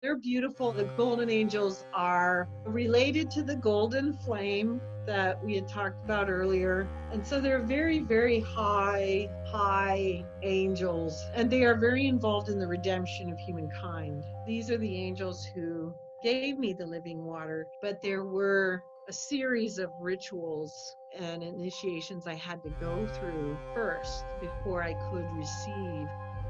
They're beautiful. The golden angels are related to the golden flame that we had talked about earlier. And so they're very, very high angels, and they are very involved in the redemption of humankind. These are the angels who gave me the living water, but there were a series of rituals and initiations I had to go through first before I could receive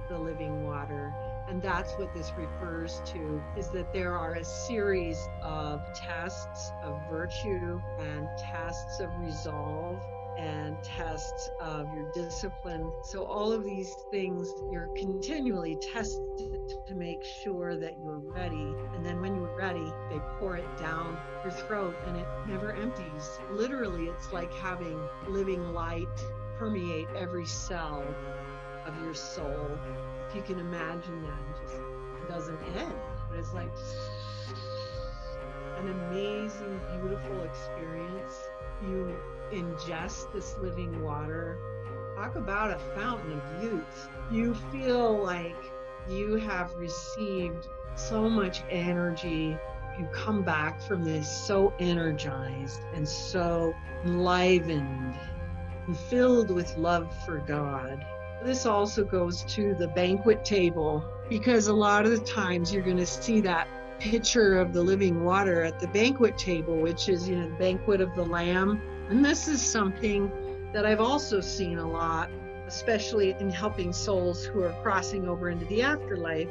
the living water. And that's what this refers to, is that there are a series of tests of virtue and tests of resolve and tests of your discipline. So all of these things, you're continually tested to make sure that you're ready. And then when you're ready, they pour it down your throat and it never empties. Literally, it's like having living light permeate every cell of your soul. If you can imagine that, it just doesn't end. But it's like an amazing, beautiful experience. You ingest this living water. Talk about a fountain of youth. You feel like you have received so much energy. You come back from this so energized and so enlivened and filled with love for God. This also goes to the banquet table, because a lot of the times you're going to see that picture of the living water at the banquet table, which is, the banquet of the Lamb. And this is something that I've also seen a lot, especially in helping souls who are crossing over into the afterlife,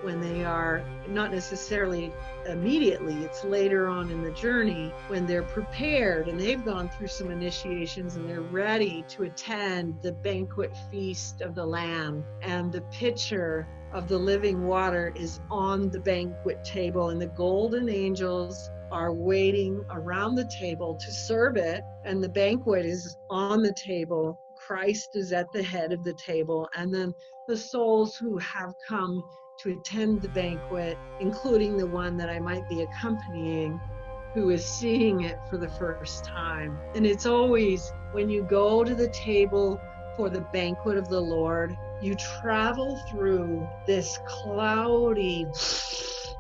when they are not necessarily immediately, it's later on in the journey when they're prepared and they've gone through some initiations and they're ready to attend the banquet feast of the Lamb. And the pitcher of the living water is on the banquet table, and the golden angels are waiting around the table to serve it, and the banquet is on the table. Christ is at the head of the table, and then the souls who have come to attend the banquet, including the one that I might be accompanying, who is seeing it for the first time. And it's always, when you go to the table for the banquet of the Lord, you travel through this cloudy,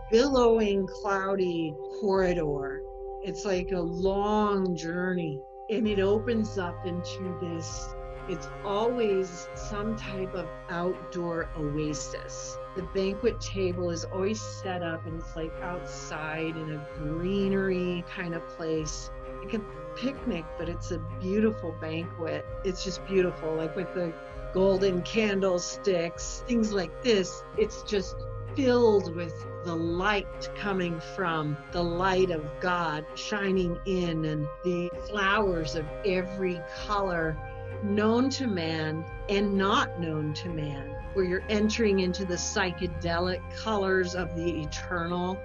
billowing, cloudy corridor. It's like a long journey, and it opens up into this. It's always some type of outdoor oasis. The banquet table is always set up, and it's like outside in a greenery kind of place, like a picnic, but it's a beautiful banquet. It's just beautiful, like with the golden candlesticks, things like this. It's just filled with the light coming from the light of God shining in, and the flowers of every color known to man and not known to man, where you're entering into the psychedelic colors of the eternal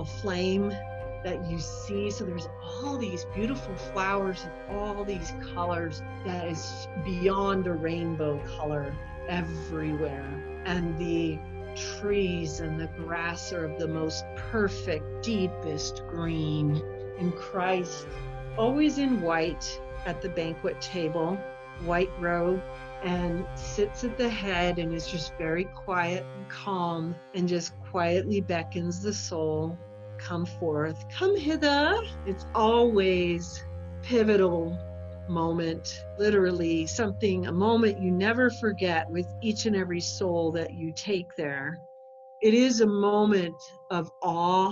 flame that you see. So there's all these beautiful flowers of all these colors that is beyond a rainbow color everywhere. And the trees and the grass are of the most perfect, deepest green. And Christ, always in white, at the banquet table, white robe, and sits at the head and is just very quiet and calm, and just quietly beckons the soul, come forth, come hither. It's always pivotal moment, literally a moment you never forget with each and every soul that you take there. It is a moment of awe.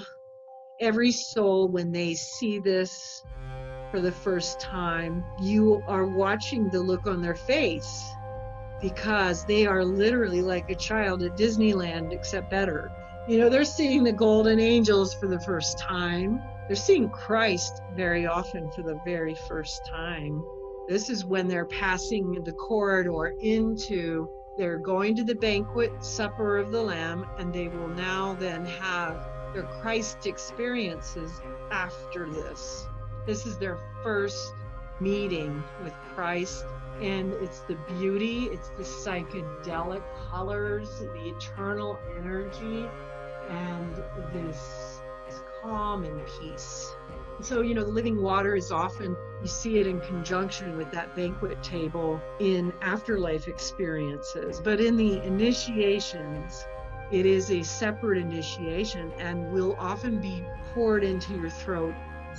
Every soul, when they see this for the first time, you are watching the look on their face, because they are literally like a child at Disneyland, except better. They're seeing the golden angels for the first time. They're seeing Christ very often for the very first time. This is when they're passing the corridor they're going to the banquet supper of the Lamb, and they will now then have their Christ experiences after this. This is their first meeting with Christ, and it's the beauty, it's the psychedelic colors, the eternal energy, and this calm and peace. So, the living water is often, you see it in conjunction with that banquet table in afterlife experiences. But in the initiations, It is a separate initiation and will often be poured into your throat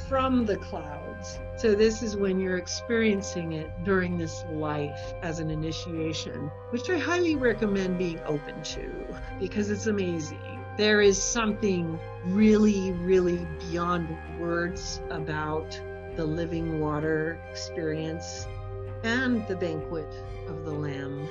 from the clouds. So this is when you're experiencing it during this life as an initiation, which I highly recommend being open to because it's amazing. There is something really, really beyond words about the living water experience and the banquet of the Lamb.